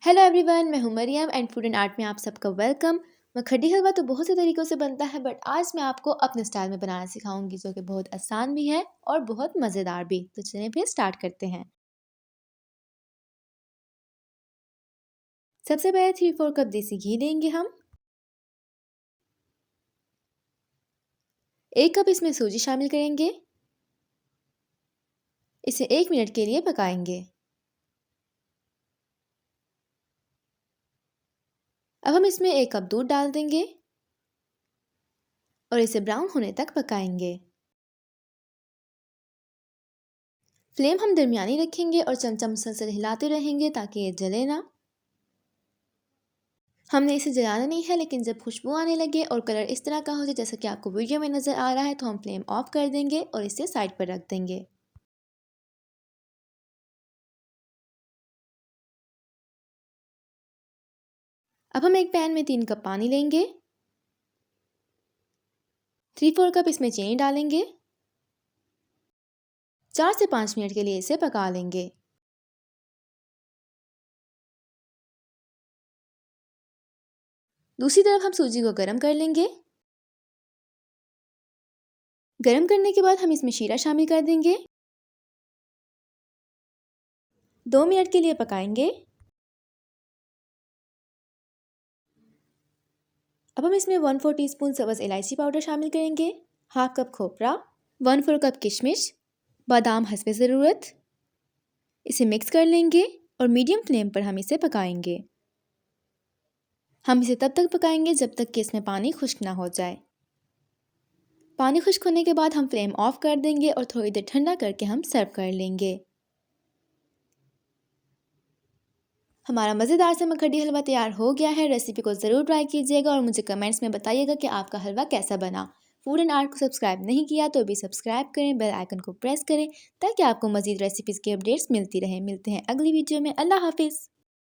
Hello everyone, मैं हूं Mariyam and Food and Art में आप सबका वेलकम। मखडी हलवा तो बहुत से तरीक़ों से बनता है, बट आज मैं आपको अपने स्टाइल में बनाना सिखाऊंगी, जो कि बहुत आसान भी है और बहुत मज़ेदार भी। तो चलिए फिर स्टार्ट करते हैं। सबसे पहले 3-4 कप देसी घी लेंगे हम। 1 कप इसमें सूजी शामिल करेंगे। इसे 1 मिनट के लिए पकाएंगे। अब हम इसमें 1 कप दूध डाल देंगे और इसे ब्राउन होने तक पकाएंगे। फ्लेम हम दरमियानी रखेंगे और चमचा मुसलसल हिलाते रहेंगे ताकि ये जले ना। हमने इसे जलाना नहीं है, लेकिन जब खुशबू आने लगे और कलर इस तरह का हो जाए जैसा कि आपको वीडियो में नज़र आ रहा है, तो हम फ्लेम ऑफ कर देंगे और इसे साइड पर रख देंगे। अब हम एक पैन में 3 कप पानी लेंगे। 3-4 कप इसमें चीनी डालेंगे। 4 से 5 मिनट के लिए इसे पका लेंगे। दूसरी तरफ हम सूजी को गर्म कर लेंगे। गर्म करने के बाद हम इसमें शीरा शामिल कर देंगे। 2 मिनट के लिए पकाएंगे। अब हम इसमें 1/4 टीस्पून सब्ज़ इलायची पाउडर शामिल करेंगे, हाफ कप खोपरा, 1/4 कप किशमिश, बादाम हस्बे ज़रूरत। इसे मिक्स कर लेंगे और मीडियम फ्लेम पर हम इसे पकाएंगे। हम इसे तब तक पकाएंगे जब तक कि इसमें पानी खुश्क ना हो जाए। पानी खुश्क होने के बाद हम फ्लेम ऑफ कर देंगे और थोड़ी देर ठंडा करके हम सर्व कर लेंगे। हमारा मज़ेदार सा मखडी हलवा तैयार हो गया है। रेसिपी को ज़रूर ट्राई कीजिएगा और मुझे कमेंट्स में बताइएगा कि आपका हलवा कैसा बना। फूड एंड आर्ट को सब्सक्राइब नहीं किया तो अभी सब्सक्राइब करें, बेल आइकन को प्रेस करें ताकि आपको मज़ीद रेसिपीज़ की अपडेट्स मिलती रहें। मिलते हैं अगली वीडियो में। अल्लाह हाफिज़।